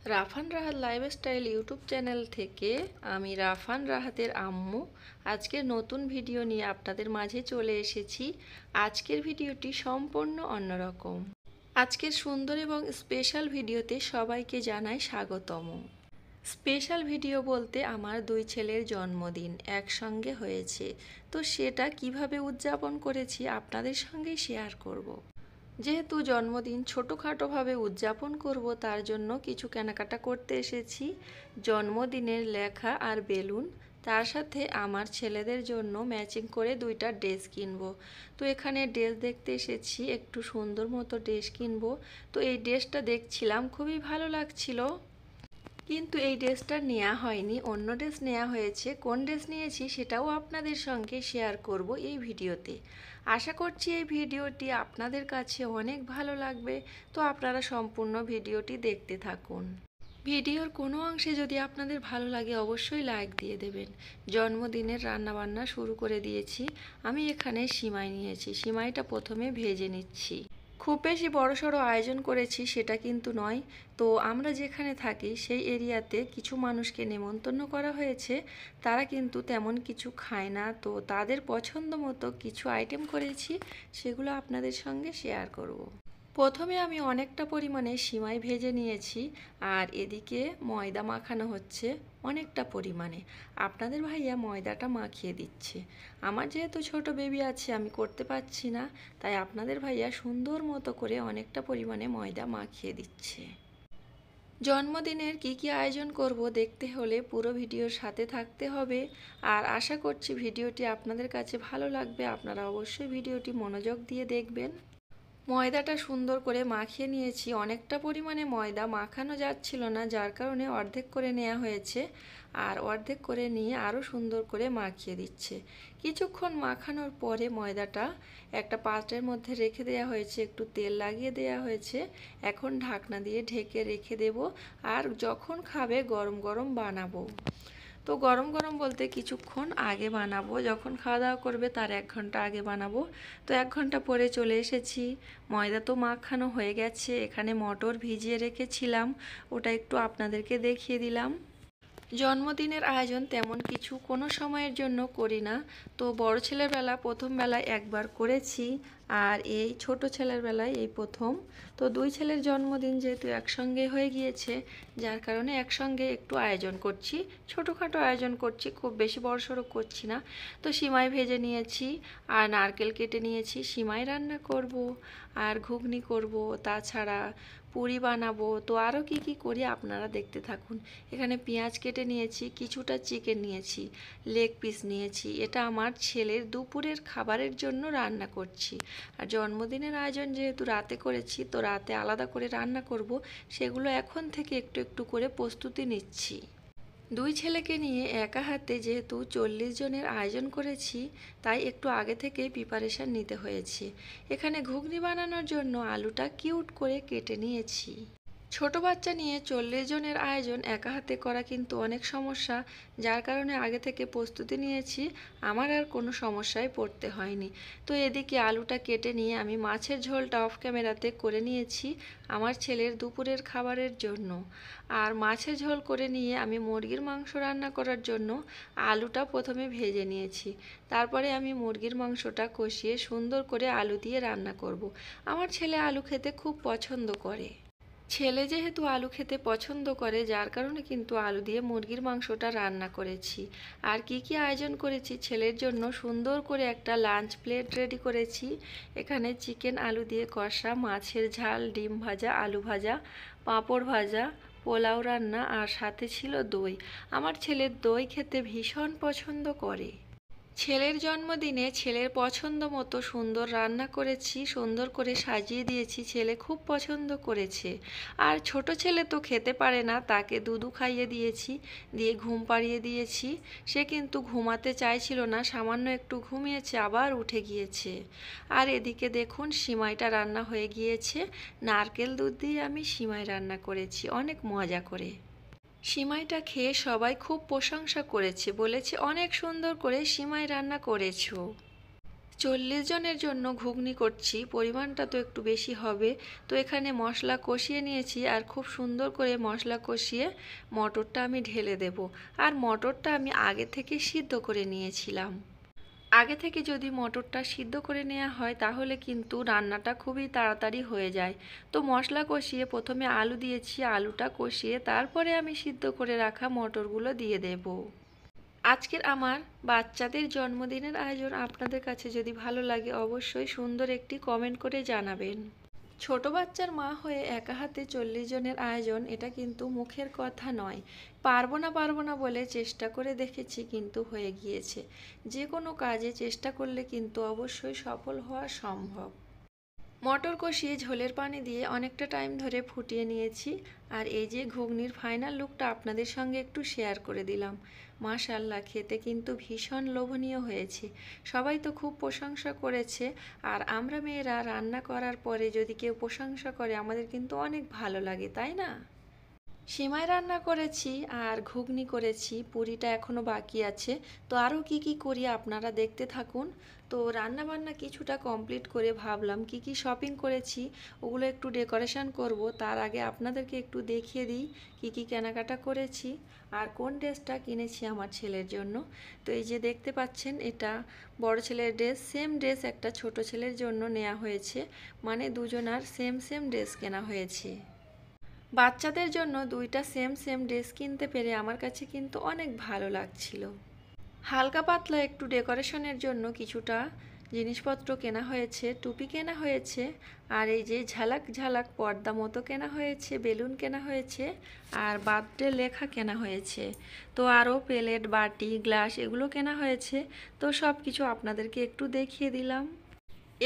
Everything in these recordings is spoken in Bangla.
Rafan Rahat lifestyle YouTube channel থেকে আমি রাফান রাহাতের আম্মু আজকের নতুন ভিডিও নিয়ে আপনাদের মাঝে চলে এসেছি। আজকের ভিডিওটি সম্পূর্ণ অন্যরকম। আজকের সুন্দর এবং স্পেশাল ভিডিওতে সবাইকে জানাই স্বাগতম। স্পেশাল ভিডিও বলতে আমার দুই ছেলের জন্মদিন একসঙ্গে হয়েছে, তো সেটা কিভাবে উদযাপন করেছি আপনাদের সঙ্গে শেয়ার করব। যেহেতু জন্মদিন ছোটোখাটোভাবে উদযাপন করব, তার জন্য কিছু কেনাকাটা করতে এসেছি। জন্মদিনের লেখা আর বেলুন, তার সাথে আমার ছেলেদের জন্য ম্যাচিং করে দুইটা ড্রেস কিনবো। তো এখানে ড্রেস দেখতে এসেছি, একটু সুন্দর মতো ড্রেস কিনবো। তো এই ড্রেসটা দেখছিলাম, খুবই ভালো লাগছিল, কিন্তু এই ড্রেসটা নেওয়া হয়নি, অন্য ড্রেস নেওয়া হয়েছে। কোন ড্রেস নিয়েছি সেটাও আপনাদের সঙ্গে শেয়ার করব এই ভিডিওতে। আশা করছি এই ভিডিওটি আপনাদের কাছে অনেক ভালো লাগবে, তো আপনারা সম্পূর্ণ ভিডিওটি দেখতে থাকুন। ভিডিওর কোনো অংশে যদি আপনাদের ভালো লাগে অবশ্যই লাইক দিয়ে দেবেন। জন্মদিনের রান্নাবান্না শুরু করে দিয়েছি। আমি এখানে সিমাই নিয়েছি, সিমাইটা প্রথমে ভেজে নিচ্ছি। খুব বেশি বড়সড় আয়োজন করেছি সেটা কিন্তু নয়। তো আমরা যেখানে থাকি সেই এরিয়াতে কিছু মানুষকে নেমন্তন্ন করা হয়েছে, তারা কিন্তু তেমন কিছু খায় না, তো তাদের পছন্দ মতো কিছু আইটেম করেছি, সেগুলো আপনাদের সঙ্গে শেয়ার করব। প্রথমে আমি অনেকটা পরিমাণে সিমাই ভেজে নিয়েছি, আর এদিকে ময়দা মাখানো হচ্ছে অনেকটা পরিমাণে। আপনাদের ভাইয়া ময়দাটা মাখিয়ে দিচ্ছে। আমার যেহেতু ছোট বেবি আছে, আমি করতে পারছি না, তাই আপনাদের ভাইয়া সুন্দর মতো করে অনেকটা পরিমাণে ময়দা মাখিয়ে দিচ্ছে। জন্মদিনের কি আয়োজন করব দেখতে হলে পুরো ভিডিওর সাথে থাকতে হবে। আর আশা করছি ভিডিওটি আপনাদের কাছে ভালো লাগবে, আপনারা অবশ্যই ভিডিওটি মনোযোগ দিয়ে দেখবেন। ময়দাটা সুন্দর করে মাখিয়ে নিয়েছি। অনেকটা পরিমাণে ময়দা মাখানো যাচ্ছিল না, যার কারণে অর্ধেক করে নেওয়া হয়েছে, আর অর্ধেক করে নিয়ে আরও সুন্দর করে মাখিয়ে দিচ্ছে। কিছুক্ষণ মাখানোর পরে ময়দাটা একটা পাত্রের মধ্যে রেখে দেওয়া হয়েছে, একটু তেল লাগিয়ে দেওয়া হয়েছে। এখন ঢাকনা দিয়ে ঢেকে রেখে দেব, আর যখন খাবে গরম গরম বানাবো। তো গরম গরম বলতে কিছুক্ষণ আগে বানাবো, যখন খাওয়া দাওয়া করবে তার 1 ঘন্টা আগে বানাবো। তো 1 ঘন্টা পরে চলে এসেছি। ময়দা তো মাখানো হয়ে গেছে, এখানে মটর ভিজিয়ে রেখেছিলাম, ওটা একটু আপনাদেরকে দেখিয়ে দিলাম। জন্মদিনের আয়োজন তেমন কিছু কোনো সময়ের জন্য করি না। তো বড় ছেলের বেলা প্রথম বেলায় একবার করেছি, আর এই ছোট ছেলের বেলায় এই প্রথম। তো দুই ছেলের জন্মদিন যেহেতু একসঙ্গে হয়ে গিয়েছে, যার কারণে একসঙ্গে একটু আয়োজন করছি, ছোটোখাটো আয়োজন করছি, খুব বেশি বড়সড় করছি না। তো সিমাই ভেজে নিয়েছি, আর নারকেল কেটে নিয়েছি, সিমাই রান্না করব, আর ঘুগনি করব, তাছাড়া পুরি বানাবো। তো আরও কি করি আপনারা দেখতে থাকুন। এখানে পেঁয়াজ কেটে নিয়েছি, কিছুটা চিকেন নিয়েছি, লেগ পিস নিয়েছি। এটা আমার ছেলের দুপুরের খাবারের জন্য রান্না করছি। আর জন্মদিনের আয়োজন যেহেতু রাতে করেছি, তো রাতে আলাদা করে রান্না করব, সেগুলো এখন থেকে একটু একটু করে প্রস্তুতি নিচ্ছি। দুই ছেলেকে নিয়ে একা হাতে যেহেতু 40 জনের আয়োজন করেছি, তাই একটু আগে থেকেই প্রিপারেশান নিতে হয়েছে। এখানে ঘুগনি বানানোর জন্য আলুটা কিউট করে কেটে নিয়েছি। ছোট বাচ্চা নিয়ে 40 জনের আয়োজন একা হাতে করা কিন্তু অনেক সমস্যা, যার কারণে আগে থেকে প্রস্তুতি নিয়েছি, আমার আর কোনো সমস্যায় পড়তে হয়নি। তো এদিকে আলুটা কেটে নিয়ে আমি মাছের ঝোলটা অফ ক্যামেরাতে করে নিয়েছি আমার ছেলের দুপুরের খাবারের জন্য। আর মাছের ঝোল করে নিয়ে আমি মুরগির মাংস রান্না করার জন্য আলুটা প্রথমে ভেজে নিয়েছি, তারপরে আমি মুরগির মাংসটা কষিয়ে সুন্দর করে আলু দিয়ে রান্না করব। আমার ছেলে আলু খেতে খুব পছন্দ করে। ছেলে যেহেতু আলু খেতে পছন্দ করে, যার কারণে কিন্তু আলু দিয়ে মুরগির মাংসটা রান্না করেছি। আর কি আয়োজন করেছি ছেলের জন্য, সুন্দর করে একটা লাঞ্চ প্লেট রেডি করেছি। এখানে চিকেন আলু দিয়ে কষা, মাছের ঝাল, ডিম ভাজা, আলু ভাজা, পাঁপড় ভাজা, পোলাও রান্না, আর সাথে ছিল দই। আমার ছেলে দই খেতে ভীষণ পছন্দ করে। ছেলের জন্মদিনে ছেলের পছন্দ মতো সুন্দর রান্না করেছি, সুন্দর করে সাজিয়ে দিয়েছি, ছেলে খুব পছন্দ করেছে। আর ছোট ছেলে তো খেতে পারে না, তাকে দুধু খাইয়ে দিয়েছি, দিয়ে ঘুম পাড়িয়ে দিয়েছি। সে কিন্তু ঘুমাতে চাইছিল না, সামান্য একটু ঘুমিয়েছে, আবার উঠে গিয়েছে। আর এদিকে দেখুন সিমাইটা রান্না হয়ে গিয়েছে। নারকেল দুধ দিয়ে আমি সিমাই রান্না করেছি অনেক মজা করে। সিমাইটা খেয়ে সবাই খুব প্রশংসা করেছে, বলেছে অনেক সুন্দর করে সিমাই রান্না করেছো। 40 জনের জন্য ঘুগনি করছি, পরিমাণটা তো একটু বেশি হবে। তো এখানে মশলা কষিয়ে নিয়েছি, আর খুব সুন্দর করে মশলা কষিয়ে মটরটা আমি ঢেলে দেব। আর মটরটা আমি আগে থেকে সিদ্ধ করে নিয়েছিলাম। আগে থেকে যদি মটরটা সিদ্ধ করে নেওয়া হয় তাহলে কিন্তু রান্নাটা খুবই তাড়াতাড়ি হয়ে যায়। তো মশলা কষিয়ে প্রথমে আলু দিয়েছি, আলুটা কষিয়ে তারপরে আমি সিদ্ধ করে রাখা মটরগুলো দিয়ে দেব। আজকের আমার বাচ্চাদের জন্মদিনের আয়োজন আপনাদের কাছে যদি ভালো লাগে অবশ্যই সুন্দর একটি কমেন্ট করে জানাবেন। ছোট বাচ্চার মা হয়ে একা হাতে 40 জনের আয়োজন, এটা কিন্তু মুখের কথা নয়। পারবো না বলে চেষ্টা করে দেখেছি, কিন্তু হয়ে গিয়েছে। যে কোনো কাজে চেষ্টা করলে কিন্তু অবশ্যই সফল হওয়া সম্ভব। মটর কষিয়ে ঝোলের পানি দিয়ে অনেকটা টাইম ধরে ফুটিয়ে নিয়েছি। আর এই যে ঘুগনির ফাইনাল লুকটা আপনাদের সঙ্গে একটু শেয়ার করে দিলাম। মাশাআল্লাহ, খেতে কিন্তু ভীষণ লোভনীয় হয়েছে। সবাই তো খুব প্রশংসা করেছে। আর আমরা মেয়েরা রান্না করার পরে যদি কেউ প্রশংসা করে আমাদের কিন্তু অনেক ভালো লাগে, তাই না? সিমাই রান্না করেছি আর ঘুগনি করেছি, পুরিটা এখনও বাকি আছে। তো আরও কি কি করি আপনারা দেখতে থাকুন। তো রান্না বান্না কিছুটা কমপ্লিট করে ভাবলাম কি কি শপিং করেছি ওগুলো একটু ডেকোরেশন করব। তার আগে আপনাদেরকে একটু দেখিয়ে দিই কি কি কেনাকাটা করেছি আর কোন ড্রেসটা কিনেছি আমার ছেলের জন্য। তো এই যে দেখতে পাচ্ছেন, এটা বড় ছেলের ড্রেস, সেম ড্রেস একটা ছোট ছেলের জন্য নেওয়া হয়েছে। মানে দুজনার সেম সেম ড্রেস কেনা হয়েছে। বাচ্চাদের জন্য দুইটা সেম সেম ড্রেস কিনতে পেরে আমার কাছে কিন্তু অনেক ভালো লাগছিল। হালকা পাতলা একটু ডেকোরেশনের জন্য কিছুটা জিনিসপত্র কেনা হয়েছে, টুপি কেনা হয়েছে, আর এই যে ঝালাক ঝালাক পর্দা মতো কেনা হয়েছে, বেলুন কেনা হয়েছে, আর বার্থডে লেখা কেনা হয়েছে। তো আরও প্লেট, বাটি, গ্লাস এগুলো কেনা হয়েছে। তো সব কিছু আপনাদেরকে একটু দেখিয়ে দিলাম।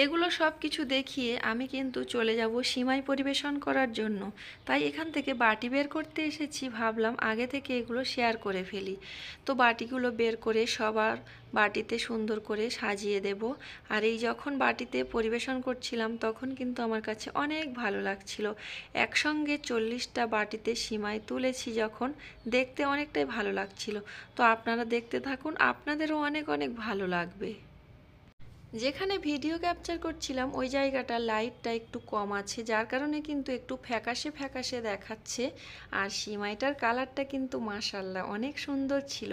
এগুলো সব কিছু দেখিয়ে আমি কিন্তু চলে যাব সিমাই পরিবেশন করার জন্য। তাই এখান থেকে বাটি বের করতে এসেছি, ভাবলাম আগে থেকে এগুলো শেয়ার করে ফেলি। তো বাটিগুলো বের করে সবার বাটিতে সুন্দর করে সাজিয়ে দেব। আর এই যখন বাটিতে পরিবেশন করছিলাম তখন কিন্তু আমার কাছে অনেক ভালো লাগছিল। একসঙ্গে 40টা বাটিতে সিমাই তুলেছি যখন, দেখতে অনেকটাই ভালো লাগছিল। তো আপনারা দেখতে থাকুন, আপনাদেরও অনেক অনেক ভালো লাগবে। যেখানে ভিডিও ক্যাপচার করছিলাম ওই জায়গাটা লাইটটা একটু কম আছে, যার কারণে কিন্তু একটু ফ্যাকাশে ফ্যাকাশে দেখাচ্ছে। আর সিমাইটার কালারটা কিন্তু মাশাআল্লাহ অনেক সুন্দর ছিল।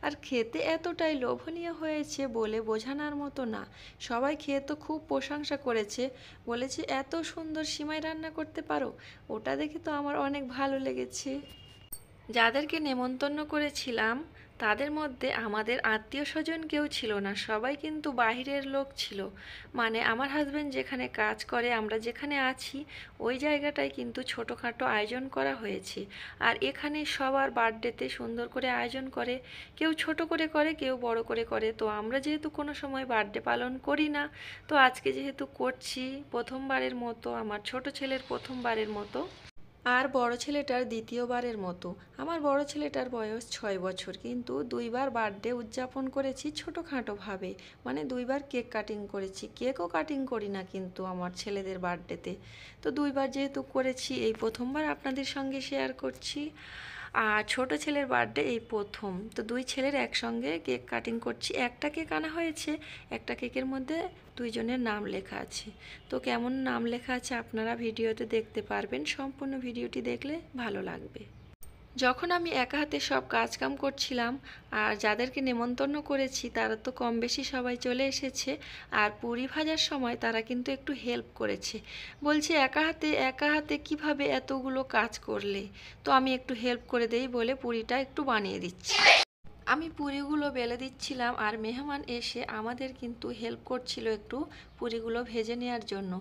আর খেতে এতটাই লোভনীয় হয়েছে বলে বোঝানোর মতো না। সবাই খেয়ে তো খুব প্রশংসা করেছে, বলেছে এত সুন্দর সিমাই রান্না করতে পারো। ওটা দেখে তো আমার অনেক ভালো লেগেছে। যাদেরকে নেমন্তন্ন করেছিলাম তাদের মধ্যে আমাদের আত্মীয় স্বজন কেউ ছিল না, সবাই কিন্তু বাহিরের লোক ছিল। মানে আমার হাজব্যান্ড যেখানে কাজ করে, আমরা যেখানে আছি ওই জায়গাটায় কিন্তু ছোটোখাটো আয়োজন করা হয়েছে। আর এখানে সবার বার্থডেতে সুন্দর করে আয়োজন করে, কেউ ছোট করে করে, কেউ বড় করে করে। তো আমরা যেহেতু কোনো সময় বার্থডে পালন করি না, তো আজকে যেহেতু করছি প্রথমবারের মতো, আমার ছোট ছেলের প্রথমবারের মতো, আর বড় ছেলেটার দ্বিতীয়বারের মতো। আমার বড় ছেলেটার বয়স 6 বছর, কিন্তু দুইবার বার্থডে উদযাপন করেছি ছোটোখাটোভাবে। মানে দুইবার কেক কাটিং করেছি, কেকও কাটিং করি না কিন্তু আমার ছেলেদের বার্থডেতে। তো দুইবার যেহেতু করেছি, এই প্রথমবার আপনাদের সঙ্গে শেয়ার করছি। আর ছোট ছেলের বার্থডে এই প্রথম, তো দুই ছেলের একসঙ্গে কেক কাটিং করছি। একটা কেক আনা হয়েছে, একটা কেকের মধ্যে দুইজনের নাম লেখা আছে। তো কেমন নাম লেখা আছে আপনারা ভিডিওতে দেখতে পারবেন, সম্পূর্ণ ভিডিওটি দেখলে ভালো লাগবে। যখন আমি একা হাতে সব কাজকাম করছিলাম আর যাদেরকে নেমন্তন্ন করেছি তারা তো কম বেশি সবাই চলে এসেছে। আর পুরি ভাজার সময় তারা কিন্তু একটু হেল্প করেছে, বলছে একা হাতে কিভাবে এতগুলো কাজ করলে। তো আমি একটু হেল্প করে দেই বলে পুরিটা একটু বানিয়ে দিচ্ছি। আমি পুরিগুলো বেলে দিচ্ছিলাম আর মেহমান এসে আমাদের কিন্তু হেল্প করছিল একটু পুরিগুলো ভেজে নেওয়ার জন্য।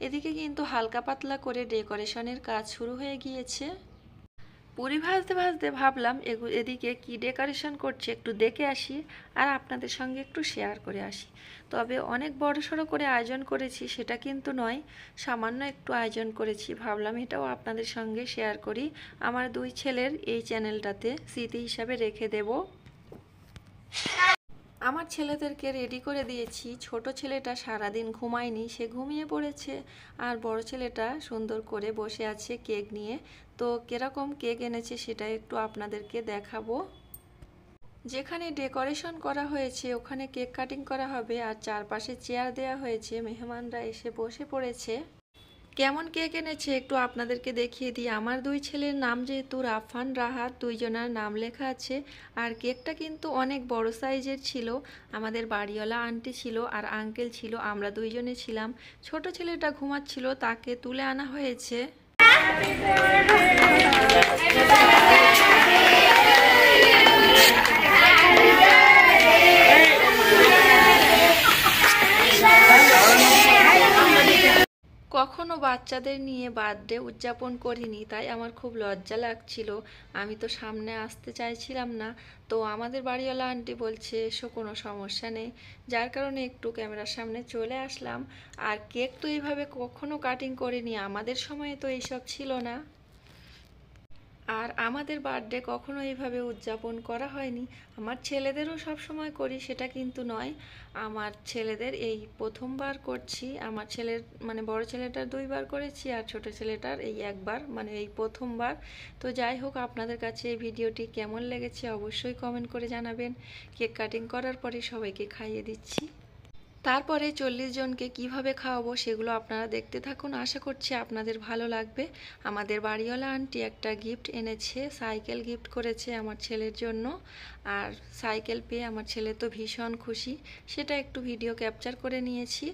এদিকে কিন্তু হালকা পাতলা করে ডেকোরেশনের কাজ শুরু হয়ে গিয়েছে। পুরি ভাজতে ভাজতে ভাবলাম এদিকে কি ডেকোরেশন করছে একটু দেখে আসি আর আপনাদের সঙ্গে একটু শেয়ার করে আসি। তবে অনেক বড়সড় করে আয়োজন করেছি সেটা কিন্তু নয়, সামান্য একটু আয়োজন করেছি। ভাবলাম এটাও আপনাদের সঙ্গে শেয়ার করি, আমার দুই ছেলের এই চ্যানেলটাতে স্মৃতি হিসাবে রেখে দেব। আমার ছেলেদেরকে রেডি করে দিয়েছি। ছোট ছেলেটা সারাদিন ঘুমায়নি, সে ঘুমিয়ে পড়েছে। আর বড় ছেলেটা সুন্দর করে বসে আছে কেক নিয়ে। তো কিরকম কেক এনেছে সেটা একটু আপনাদেরকে দেখাবো। যেখানে ডেকোরেশন করা হয়েছে ওখানে কেক কাটিং করা হবে, আর চারপাশে চেয়ার দেওয়া হয়েছে, মেহমানরা এসে বসে পড়েছে। কেমন কেক এনেছে একটু আপনাদেরকে দেখিয়ে দিই। আমার দুই ছেলের নাম যেহেতু রাফান রাহাত, দুইজনের নাম লেখা আছে। আর কেকটা কিন্তু অনেক বড় সাইজের ছিল। আমাদের বাড়িওয়ালা আন্টি ছিল আর আঙ্কেল ছিল, আমরা দুইজনে ছিলাম। ছোট ছেলেটা ঘুমাচ্ছিল, তাকে তুলে আনা হয়েছে। কখনো বাচ্চাদের নিয়ে বার্থডে উদযাপন করিনি, তাই আমার খুব লজ্জা লাগছিল। আমি তো সামনে আসতে চাইছিলাম না। তো আমাদের বাড়িওয়ালা আন্টি বলছে এসো, কোনো সমস্যা নেই, যার কারণে একটু ক্যামেরার সামনে চলে আসলাম। আর কেক তো এইভাবে কখনো কাটিং করিনি, আমাদের সময়ে তো এইসব ছিল না। আর আমাদের বার্থডে কখনো এইভাবে উদযাপন করা হয়নি। আমার ছেলেদেরও সব সময় করি সেটা কিন্তু নয়, আমার ছেলেদের এই প্রথমবার করছি। আমার ছেলের মানে বড় ছেলেটার 2বার করেছি আর ছোট ছেলেটার এই একবার, মানে এই প্রথমবার। তো যাই হোক, আপনাদের কাছে এই ভিডিওটি কেমন লেগেছে অবশ্যই কমেন্ট করে জানাবেন। কেক কাটিং করার পরে সবাইকে খাইয়ে দিচ্ছি। তারপরে 40 জনকে কিভাবে খাওয়াবো সেগুলো আপনারা দেখতে থাকুন, আশা করছি আপনাদের ভালো লাগবে। আমাদের বাড়িওয়ালা আন্টি একটা গিফট এনেছে, সাইকেল গিফট করেছে আমার ছেলের জন্য। আর সাইকেল পেয়ে আমার ছেলে তো ভীষণ খুশি, সেটা একটু ভিডিও ক্যাপচার করে নিয়েছি।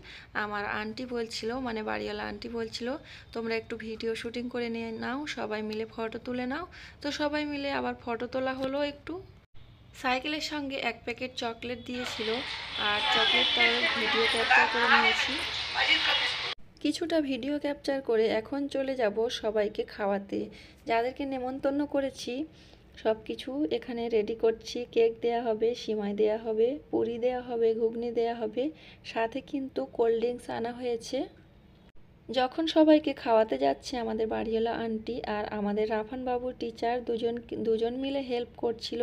আমার আন্টি বলছিল, মানে বাড়িওয়ালা আন্টি বলছিল তোমরা একটু ভিডিও শুটিং করে নিয়ে নাও, সবাই মিলে ফটো তুলে নাও। তো সবাই মিলে আবার ফটো তোলা হলো একটু। সাইকেলের সঙ্গে 1 প্যাকেট চকলেট দিয়েছিল, আর চকলেটটাও ভিডিও ক্যাপচার করে নিয়েছি। কিছুটা ভিডিও ক্যাপচার করে এখন চলে যাব সবাইকে খাওয়াতে। যাদেরকে নেমন্তন্ন করেছি সব কিছু এখানে রেডি করছি। কেক দেয়া হবে, সিমাই দেয়া হবে, পুরি দেয়া হবে, ঘুগনি দেয়া হবে, সাথে কিন্তু কোল্ড ড্রিঙ্কস আনা হয়েছে। যখন সবাইকে খাওয়াতে যাচ্ছে আমাদের বাড়িওয়ালা আন্টি আর আমাদের রাফান বাবুর টিচার দুজন মিলে হেল্প করছিল,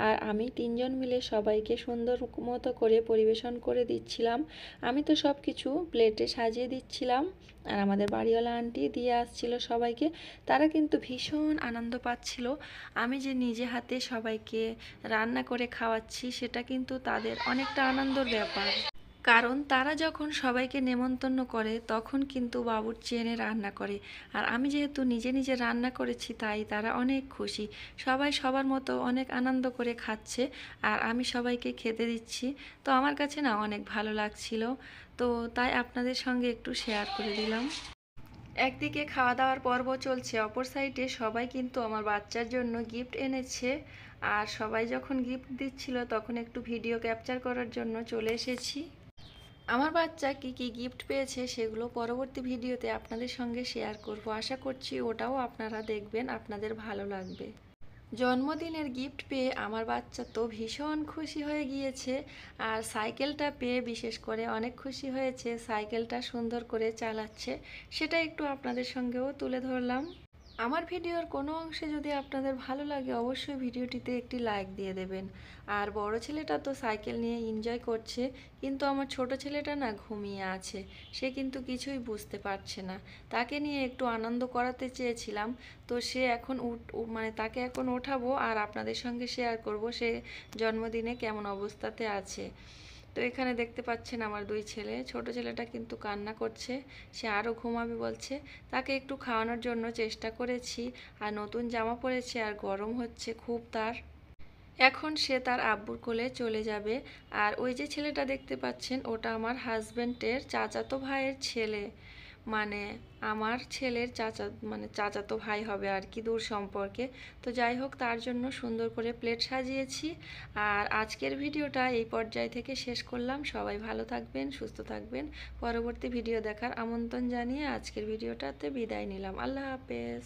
আর আমি 3জন মিলে সবাইকে সুন্দর মতো করে পরিবেশন করে দিচ্ছিলাম। আমি তো সব কিছু প্লেটে সাজিয়ে দিচ্ছিলাম, আর আমাদের বাড়িওয়ালা আন্টি দিয়ে আসছিল সবাইকে। তারা কিন্তু ভীষণ আনন্দ পাচ্ছিল। আমি যে নিজে হাতে সবাইকে রান্না করে খাওয়াচ্ছি সেটা কিন্তু তাদের অনেকটা আনন্দের ব্যাপার। কারণ তারা যখন সবাইকে নেমন্তন্ন করে তখন কিন্তু বাবুর্চি এনে রান্না করে, আর আমি যেহেতু নিজে নিজে রান্না করেছি তাই তারা অনেক খুশি। সবাই সবার মতো অনেক আনন্দ করে খাচ্ছে, আর আমি সবাইকে খেতে দিচ্ছি। তো আমার কাছে না অনেক ভালো লাগছিল, তো তাই আপনাদের সঙ্গে একটু শেয়ার করে দিলাম। একদিকে খাওয়া দাওয়ার পর্ব চলছে, অপর সাইডে সবাই কিন্তু আমার বাচ্চার জন্য গিফট এনেছে। আর সবাই যখন গিফট দিচ্ছিল তখন একটু ভিডিও ক্যাপচার করার জন্য চলে এসেছি। আমার বাচ্চা কি কি গিফট পেয়েছে সেগুলো পরবর্তী ভিডিওতে আপনাদের সঙ্গে শেয়ার করব, আশা করছি ওটাও আপনারা দেখবেন, আপনাদের ভালো লাগবে। জন্মদিনের গিফট পেয়ে আমার বাচ্চা তো ভীষণ খুশি হয়ে গিয়েছে, আর সাইকেলটা পেয়ে বিশেষ করে অনেক খুশি হয়েছে। সাইকেলটা সুন্দর করে চালাচ্ছে, সেটা একটু আপনাদের সঙ্গেও তুলে ধরলাম। আমার ভিডিওর কোনো অংশে যদি আপনাদের ভালো লাগে অবশ্যই ভিডিওটিতে একটি লাইক দিয়ে দেবেন। আর বড় ছেলেটা তো সাইকেল নিয়ে এনজয় করছে, কিন্তু আমার ছোট ছেলেটা না ঘুমিয়ে আছে, সে কিন্তু কিছুই বুঝতে পারছে না। তাকে নিয়ে একটু আনন্দ করাতে চেয়েছিলাম, তো সে এখন মানে তাকে এখন ওঠাবো আর আপনাদের সঙ্গে শেয়ার করব সে জন্মদিনে কেমন অবস্থাতে আছে। তো এখানে দেখতে পাচ্ছেন আমার 2 ছেলে, ছোট ছেলেটা কিন্তু কান্না করছে, সে আরও ঘুমাবে বলছে। তাকে একটু খাওয়ানোর জন্য চেষ্টা করেছি, আর নতুন জামা পরেছে আর গরম হচ্ছে খুব তার। এখন সে তার আব্বুর কোলে চলে যাবে। আর ওই যে ছেলেটা দেখতে পাচ্ছেন ওটা আমার হাজব্যান্ডের চাচাতো ভাইয়ের ছেলে, মানে আমার ছেলের চাচাতো ভাই হবে আর কি, দূর সম্পর্কে। তো যাই হোক, তার জন্য সুন্দর করে প্লেট সাজিয়েছি। আর আজকের ভিডিওটা এই পর্যায় থেকে শেষ করলাম। সবাই ভালো থাকবেন, সুস্থ থাকবেন। পরবর্তী ভিডিও দেখার আমন্ত্রণ জানিয়ে আজকের ভিডিওটাতে বিদায় নিলাম। আল্লাহ হাফেজ।